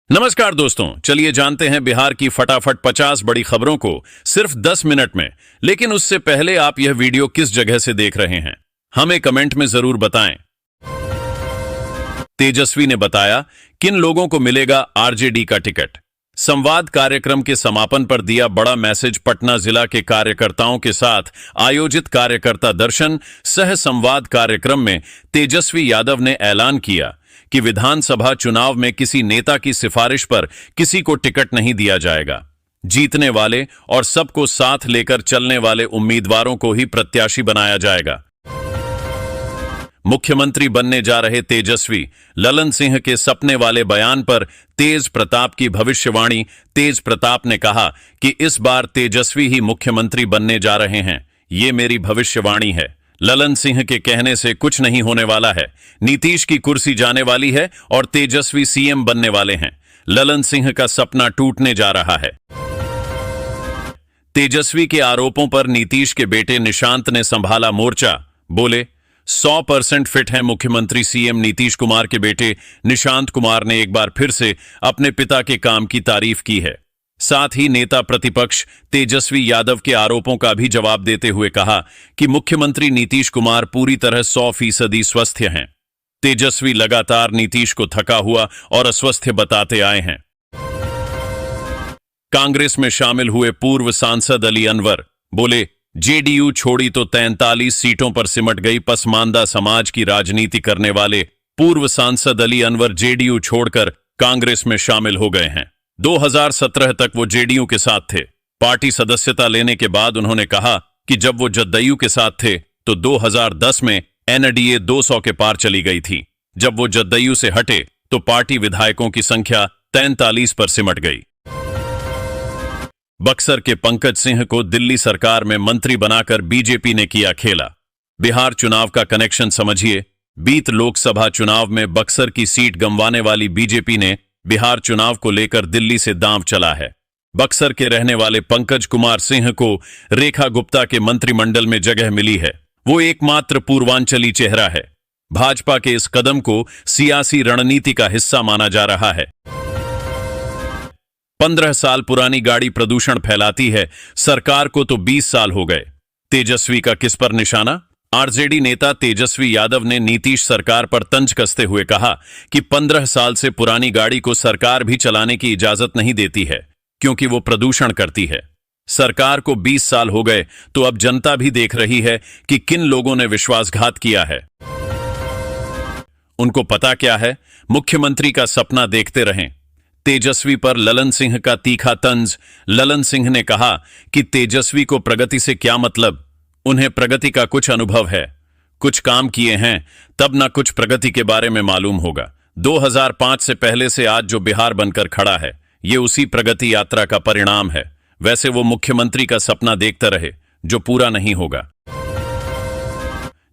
नमस्कार दोस्तों, चलिए जानते हैं बिहार की फटाफट 50 बड़ी खबरों को सिर्फ 10 मिनट में। लेकिन उससे पहले आप यह वीडियो किस जगह से देख रहे हैं, हमें कमेंट में जरूर बताएं। तेजस्वी ने बताया किन लोगों को मिलेगा आरजेडी का टिकट। संवाद कार्यक्रम के समापन पर दिया बड़ा मैसेज। पटना जिला के कार्यकर्ताओं के साथ आयोजित कार्यकर्ता दर्शन सह संवाद कार्यक्रम में तेजस्वी यादव ने ऐलान किया कि विधानसभा चुनाव में किसी नेता की सिफारिश पर किसी को टिकट नहीं दिया जाएगा। जीतने वाले और सबको साथ लेकर चलने वाले उम्मीदवारों को ही प्रत्याशी बनाया जाएगा। मुख्यमंत्री बनने जा रहे तेजस्वी, ललन सिंह के सपने वाले बयान पर तेज प्रताप की भविष्यवाणी। तेज प्रताप ने कहा कि इस बार तेजस्वी ही मुख्यमंत्री बनने जा रहे हैं। ये मेरी भविष्यवाणी है। ललन सिंह के कहने से कुछ नहीं होने वाला है। नीतीश की कुर्सी जाने वाली है और तेजस्वी सीएम बनने वाले हैं। ललन सिंह का सपना टूटने जा रहा है। तेजस्वी के आरोपों पर नीतीश के बेटे निशांत ने संभाला मोर्चा। बोले 100% फिट है मुख्यमंत्री। सीएम नीतीश कुमार के बेटे निशांत कुमार ने एक बार फिर से अपने पिता के काम की तारीफ की है। साथ ही नेता प्रतिपक्ष तेजस्वी यादव के आरोपों का भी जवाब देते हुए कहा कि मुख्यमंत्री नीतीश कुमार पूरी तरह 100% स्वस्थ हैं। तेजस्वी लगातार नीतीश को थका हुआ और अस्वस्थ बताते आए हैं। कांग्रेस में शामिल हुए पूर्व सांसद अली अनवर बोले जेडीयू छोड़ी तो 43 सीटों पर सिमट गई। पसमानदा समाज की राजनीति करने वाले पूर्व सांसद अली अनवर जेडीयू छोड़कर कांग्रेस में शामिल हो गए हैं। 2017 तक वो जेडीयू के साथ थे। पार्टी सदस्यता लेने के बाद उन्होंने कहा कि जब वो जदयू के साथ थे तो 2010 में एनडीए 200 के पार चली गई थी। जब वो जदयू से हटे तो पार्टी विधायकों की संख्या 43 पर सिमट गई। बक्सर के पंकज सिंह को दिल्ली सरकार में मंत्री बनाकर बीजेपी ने किया खेला। बिहार चुनाव का कनेक्शन समझिए। बीत लोकसभा चुनाव में बक्सर की सीट गंवाने वाली बीजेपी ने बिहार चुनाव को लेकर दिल्ली से दांव चला है। बक्सर के रहने वाले पंकज कुमार सिंह को रेखा गुप्ता के मंत्रिमंडल में जगह मिली है। वो एकमात्र पूर्वांचली चेहरा है। भाजपा के इस कदम को सियासी रणनीति का हिस्सा माना जा रहा है। 15 साल पुरानी गाड़ी प्रदूषण फैलाती है, सरकार को तो 20 साल हो गए। तेजस्वी का किस पर निशाना? आरजेडी नेता तेजस्वी यादव ने नीतीश सरकार पर तंज कसते हुए कहा कि 15 साल से पुरानी गाड़ी को सरकार भी चलाने की इजाजत नहीं देती है क्योंकि वो प्रदूषण करती है। सरकार को 20 साल हो गए तो अब जनता भी देख रही है कि किन लोगों ने विश्वासघात किया है। उनको पता क्या है। मुख्यमंत्री का सपना देखते रहें। तेजस्वी पर ललन सिंह का तीखा तंज। ललन सिंह ने कहा कि तेजस्वी को प्रगति से क्या मतलब, उन्हें प्रगति का कुछ अनुभव है, कुछ काम किए हैं, तब ना कुछ प्रगति के बारे में मालूम होगा। 2005 से पहले से आज जो बिहार बनकर खड़ा है ये उसी प्रगति यात्रा का परिणाम है। वैसे वो मुख्यमंत्री का सपना देखते रहे जो पूरा नहीं होगा।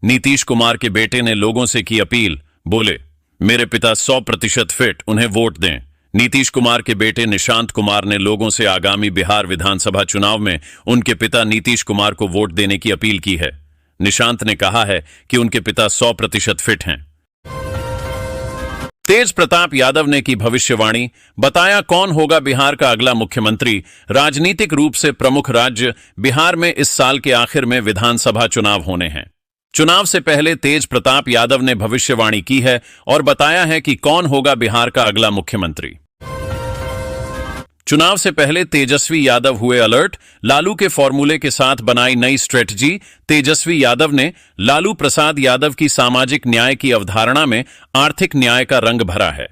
नीतीश कुमार के बेटे ने लोगों से की अपील। बोले मेरे पिता 100% फिट, उन्हें वोट दें। नीतीश कुमार के बेटे निशांत कुमार ने लोगों से आगामी बिहार विधानसभा चुनाव में उनके पिता नीतीश कुमार को वोट देने की अपील की है। निशांत ने कहा है कि उनके पिता 100% फिट हैं। तेज प्रताप यादव ने की भविष्यवाणी। बताया कौन होगा बिहार का अगला मुख्यमंत्री। राजनीतिक रूप से प्रमुख राज्य बिहार में इस साल के आखिर में विधानसभा चुनाव होने हैं। चुनाव से पहले तेज प्रताप यादव ने भविष्यवाणी की है और बताया है कि कौन होगा बिहार का अगला मुख्यमंत्री। चुनाव से पहले तेजस्वी यादव हुए अलर्ट। लालू के फॉर्मूले के साथ बनाई नई स्ट्रेटजी। तेजस्वी यादव ने लालू प्रसाद यादव की सामाजिक न्याय की अवधारणा में आर्थिक न्याय का रंग भरा है।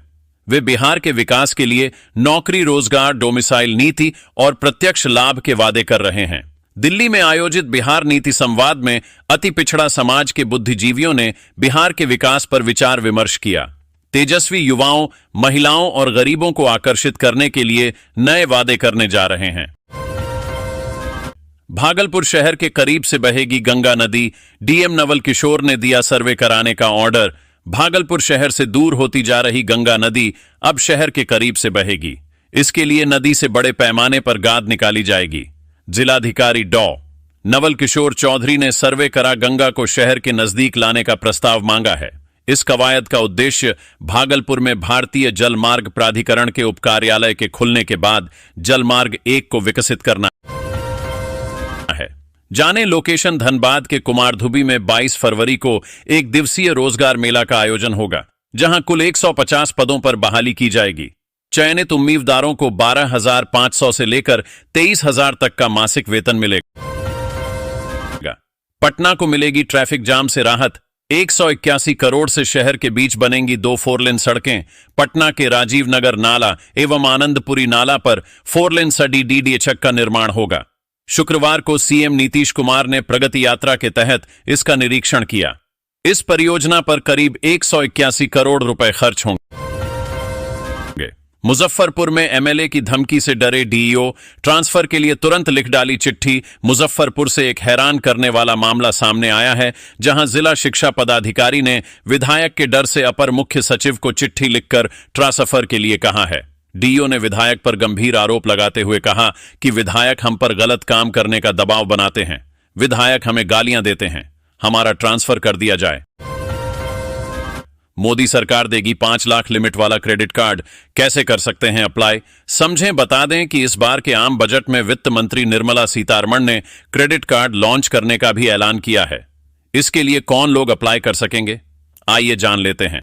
वे बिहार के विकास के लिए नौकरी, रोजगार, डोमिसाइल नीति और प्रत्यक्ष लाभ के वादे कर रहे हैं। दिल्ली में आयोजित बिहार नीति संवाद में अति पिछड़ा समाज के बुद्धिजीवियों ने बिहार के विकास पर विचार विमर्श किया। तेजस्वी युवाओं, महिलाओं और गरीबों को आकर्षित करने के लिए नए वादे करने जा रहे हैं। भागलपुर शहर के करीब से बहेगी गंगा नदी। डीएम नवल किशोर ने दिया सर्वे कराने का ऑर्डर। भागलपुर शहर से दूर होती जा रही गंगा नदी अब शहर के करीब से बहेगी। इसके लिए नदी से बड़े पैमाने पर गाद निकाली जाएगी। जिलाधिकारी डॉ नवल किशोर चौधरी ने सर्वे करा गंगा को शहर के नजदीक लाने का प्रस्ताव मांगा है। इस कवायद का उद्देश्य भागलपुर में भारतीय जल मार्ग प्राधिकरण के उपकार्यालय के खुलने के बाद जलमार्ग 1 को विकसित करना है। जाने लोकेशन धनबाद के कुमारधुबी में 22 फरवरी को एक दिवसीय रोजगार मेला का आयोजन होगा, जहां कुल 150 पदों पर बहाली की जाएगी। चयनित उम्मीदवारों को 12,500 से लेकर 23,000 तक का मासिक वेतन मिलेगा। पटना को मिलेगी ट्रैफिक जाम से राहत। 181 करोड़ से शहर के बीच बनेंगी 2 4 लेन सड़कें। पटना के राजीव नगर नाला एवं आनंदपुरी नाला पर 4 लेन सड़ी डीडीएचक का निर्माण होगा। शुक्रवार को सीएम नीतीश कुमार ने प्रगति यात्रा के तहत इसका निरीक्षण किया। इस परियोजना पर करीब 181 करोड़ रुपए खर्च होंगे। मुजफ्फरपुर में एमएलए की धमकी से डरे डीईओ, ट्रांसफर के लिए तुरंत लिख डाली चिट्ठी। मुजफ्फरपुर से एक हैरान करने वाला मामला सामने आया है, जहां जिला शिक्षा पदाधिकारी ने विधायक के डर से अपर मुख्य सचिव को चिट्ठी लिखकर ट्रांसफर के लिए कहा है। डीईओ ने विधायक पर गंभीर आरोप लगाते हुए कहा कि विधायक हम पर गलत काम करने का दबाव बनाते हैं, विधायक हमें गालियां देते हैं, हमारा ट्रांसफर कर दिया जाए। मोदी सरकार देगी 5 लाख लिमिट वाला क्रेडिट कार्ड, कैसे कर सकते हैं अप्लाई, समझें। बता दें कि इस बार के आम बजट में वित्त मंत्री निर्मला सीतारमण ने क्रेडिट कार्ड लॉन्च करने का भी ऐलान किया है। इसके लिए कौन लोग अप्लाई कर सकेंगे, आइए जान लेते हैं।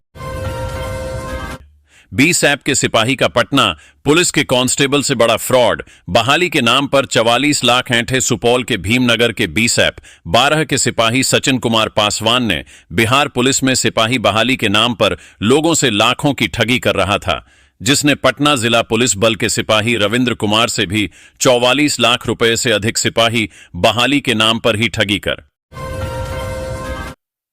20 ऐप के सिपाही का पटना पुलिस के कांस्टेबल से बड़ा फ्रॉड। बहाली के नाम पर 44 लाख ऐंठे सुपौल के भीमनगर के 20 ऐप 12 के सिपाही सचिन कुमार पासवान ने बिहार पुलिस में सिपाही बहाली के नाम पर लोगों से लाखों की ठगी कर रहा था, जिसने पटना जिला पुलिस बल के सिपाही रविंद्र कुमार से भी 44 लाख रुपए से अधिक सिपाही बहाली के नाम पर ही ठगी कर।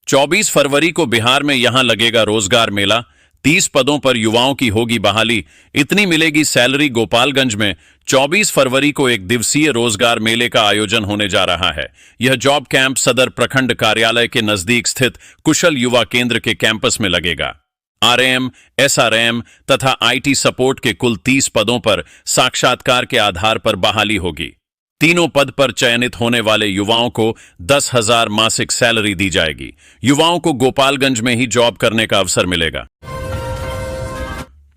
24 फरवरी को बिहार में यहां लगेगा रोजगार मेला। 30 पदों पर युवाओं की होगी बहाली, इतनी मिलेगी सैलरी। गोपालगंज में 24 फरवरी को एक दिवसीय रोजगार मेले का आयोजन होने जा रहा है। यह जॉब कैंप सदर प्रखंड कार्यालय के नजदीक स्थित कुशल युवा केंद्र के कैंपस में लगेगा। आरएम, एसआरएम तथा आईटी सपोर्ट के कुल 30 पदों पर साक्षात्कार के आधार पर बहाली होगी। तीनों पद पर चयनित होने वाले युवाओं को 10,000 मासिक सैलरी दी जाएगी। युवाओं को गोपालगंज में ही जॉब करने का अवसर मिलेगा।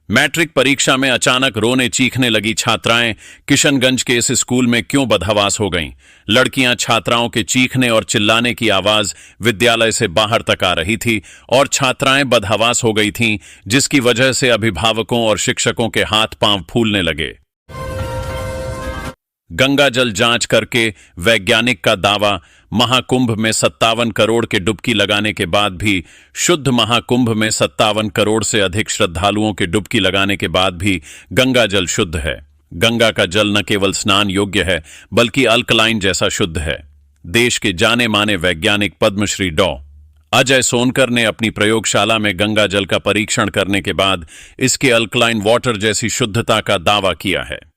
मैट्रिक परीक्षा में अचानक रोने चीखने लगी छात्राएं। किशनगंज के इस स्कूल में क्यों बदहवास हो गईं? लड़कियां छात्राओं के चीखने और चिल्लाने की आवाज विद्यालय से बाहर तक आ रही थी और छात्राएं बदहवास हो गई थीं, जिसकी वजह से अभिभावकों और शिक्षकों के हाथ पांव फूलने लगे। गंगा जल जांच करके वैज्ञानिक का दावा। महाकुंभ में 57 करोड़ के डुबकी लगाने के बाद भी शुद्ध महाकुंभ में 57 करोड़ से अधिक श्रद्धालुओं के डुबकी लगाने के बाद भी गंगा जल शुद्ध है। गंगा का जल न केवल स्नान योग्य है, बल्कि अल्कलाइन जैसा शुद्ध है। देश के जाने माने वैज्ञानिक पद्मश्री डॉ. अजय सोनकर ने अपनी प्रयोगशाला में गंगा जल का परीक्षण करने के बाद इसके अल्कलाइन वाटर जैसी शुद्धता का दावा किया है।